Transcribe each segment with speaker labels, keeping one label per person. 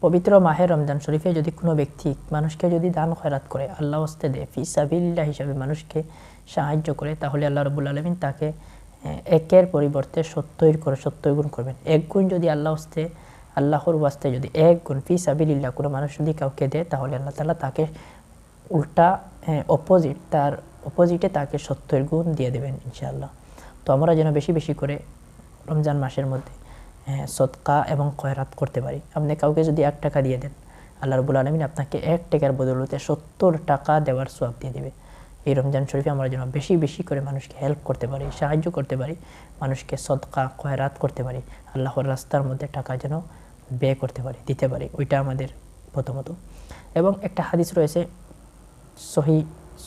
Speaker 1: পবিত্র মাহে রমজান শরীফে যদি কোনো ব্যক্তি মানুষকে যদি দান খয়রাত করে, আল্লাহ হস্তে দেয়, ফি সাবিলিল্লাহ হিসাবে মানুষকে সাহায্য করে, তাহলে আল্লাহ রাব্বুল আলামিন তাকে একের পরিবর্তে 70 গুণ করবেন। 1 গুণ যদি আল্লাহর ওয়াস্তে যদি 1 গুণ ফি সাবিলিল্লাহ কোনো মানুষ যদি কাউকে দেয়, তাহলে আল্লাহ তাআলা তাকে উল্টা তার অপোজিটে তাকে 70 গুণ দিয়ে দেবেন ইনশাআল্লাহ। তো আমরা যেন বেশি বেশি করে রমজান মাসের মধ্যে সদকা এবং খয়রাত করতে পারি। আপনি কাউকে যদি 1 টাকা দিয়ে দেন, আল্লাহ রাব্বুল আলামিন আপনাকে 1 টাকার বদৌলতে 70 টাকা দেওয়ার সওয়াব দিয়ে দেবে। এই রমজান শরীফে আমরা যেন বেশি বেশি করে মানুষকে হেল্প করতে পারি, সাহায্য করতে পারি, মানুষকে সদকা খয়রাত করতে পারি, আল্লাহর রাস্তার মধ্যে টাকা যেন ব্যয় করতে পারি, দিতে পারি, ওইটা আমাদের প্রথমত। এবং একটা হাদিস রয়েছে,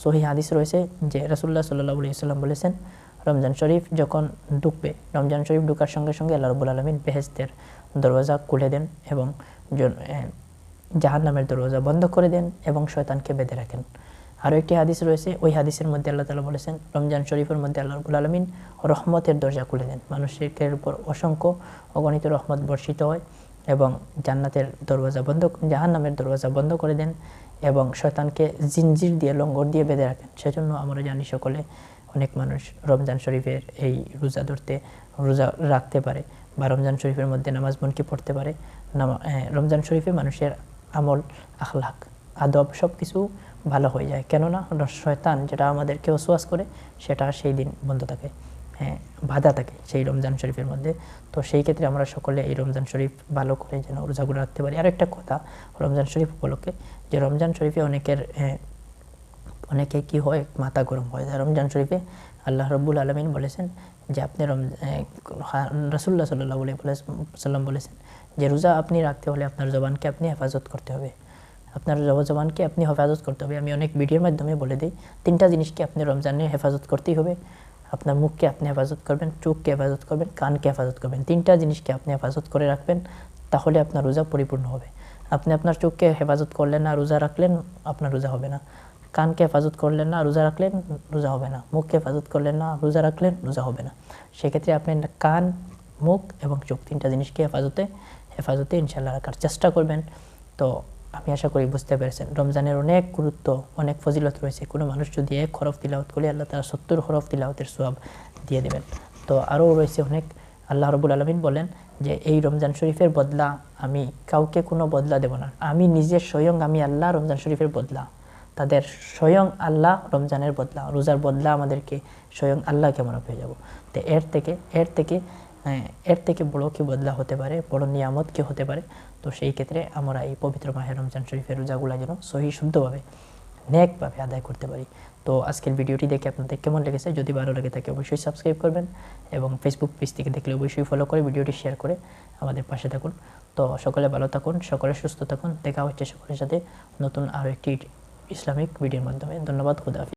Speaker 1: সহি হাদিস রয়েছে যে রাসূলুল্লাহ সাল্লাল্লাহু আলাইহি ওয়াসাল্লাম বলেছেন, রমজান শরীফ যখন ঢুকবে, রমজান শরীফ ঢোকার সঙ্গে সঙ্গে আল্লাহ রাব্বুল আলামিন বেহেশতের দরওয়াজা খুলে দেন এবং জাহান্নামের দরওয়াজা বন্ধ করে দেন এবং শয়তানকে বেঁধে রাখেন। আরও একটি হাদিস রয়েছে, ওই হাদিসের মধ্যে আল্লাহ তাআলা বলেছেন, রমজান শরীফের মধ্যে আল্লাহ রাব্বুল আলামিন রহমতের দরজা খুলে দেন, মানুষের উপর অসংখ্য অগণিত রহমত বর্ষিত হয় এবং জাহান্নামের দরওয়াজা বন্ধ করে দেন এবং শয়তানকে জিনজির দিয়ে, লঙ্গর দিয়ে বেঁধে রাখেন। সেজন্য আমরা জানি সকলে, অনেক মানুষ রমজান শরীফের এই রোজা রাখতে পারে বা রমজান শরীফের মধ্যে নামাজ মনকি পড়তে পারে। রমজান শরীফে মানুষের আমল, আখলাক, আদব সব কিছু ভালো হয়ে যায়, কেননা শয়তান যেটা আমাদেরকে ওয়াসওয়াস করে সেটা সেই দিন বন্ধ থাকে, বাধা থাকে সেই রমজান শরীফের মধ্যে। তো সেই ক্ষেত্রে আমরা সকলে এই রমজান শরীফ ভালো করে যেন রোজাগুলো রাখতে পারি। আর একটা কথা রমজান শরীফ উপলক্ষে, যে রমজান শরীফে অনেকে কি হয়, মাথা গরম হয়। রমজান শরীফে আল্লাহ রাব্বুল আলামিন বলেছেন যে আপনি রাসূলুল্লাহ সাল্লাল্লাহু আলাইহি ওয়াসাল্লাম বলেছেন যে রোজা আপনি রাখতে হলে আপনার জবানকে আপনি হেফাজত করতে হবে, আপনার জবানকে আপনি হেফাজত করতে হবে। আমি অনেক ভিডিওর মাধ্যমে বলে দিই, 3টা জিনিসকে আপনি রমজানে হেফাজত করতেই হবে। আপনার মুখকে আপনি হেফাজত করবেন, চোখকে হেফাজত করবেন, কানকে হেফাজত করবেন। 3টা জিনিসকে আপনি হেফাজত করে রাখবেন, তাহলে আপনার রোজা পরিপূর্ণ হবে। আপনি আপনার চোখকে হেফাজত করলেন না, রোজা রাখলেন, আপনার রোজা হবে না। কানকে হেফাজত করলেন না, রোজা রাখলেন, রোজা হবে না। মুখকে হেফাজত করলেন না, রোজা রাখলেন, রোজা হবে না। সেক্ষেত্রে আপনি কান, মুখ এবং চোখ 3টা জিনিসকে হেফাজতে ইনশাআল্লাহ রাখার চেষ্টা করবেন। তো আমি আশা করি বুঝতে পেরেছেন রমজানের অনেক গুরুত্ব, অনেক ফজিলত রয়েছে। কোনো মানুষ যদি 1 হরফ তিলাওয়াত করে, আল্লাহ তাআলা 70 হরফ তিলাওয়াতের সওয়াব দিয়ে দেবেন। তো আরও রয়েছে অনেক। আল্লাহ রাব্বুল আলামিন বলেন যে এই রমজান শরীফের বদলা আমি কাউকে কোনো বদলা দেব না, আমি নিজে স্বয়ং আমি আল্লাহ রমজান শরীফের বদলা, তাদের স্বয়ং আল্লাহ রমজানের বদলা, রোজার বদলা আমাদেরকে স্বয়ং আল্লাহকে আমরা পেয়ে যাব। তো এর থেকে বড় কি বদলা হতে পারে, বড় নিয়ামত কি হতে পারে? তো সেই ক্ষেত্রে আমরা এই পবিত্র মাহে রমজান শরীফের রোজাগুলো যেন সহি শুদ্ধভাবে, নেকভাবে আদায় করতে পারি। তো আজকের ভিডিওটি দেখে আপনাদের কেমন লেগেছে? যদি ভালো লাগে থাকে অবশ্যই সাবস্ক্রাইব করবেন এবং ফেসবুক পেজ থেকে দেখলে অবশ্যই ফলো করে ভিডিওটি শেয়ার করে আমাদের পাশে থাকুন। তো সকলে ভালো থাকুন, সকলে সুস্থ থাকুন। দেখা হচ্ছে সকলের সাথে নতুন আরও একটি ইসলামিক ভিডিওর মাধ্যমে। ধন্যবাদ। খুদা হাফেজ।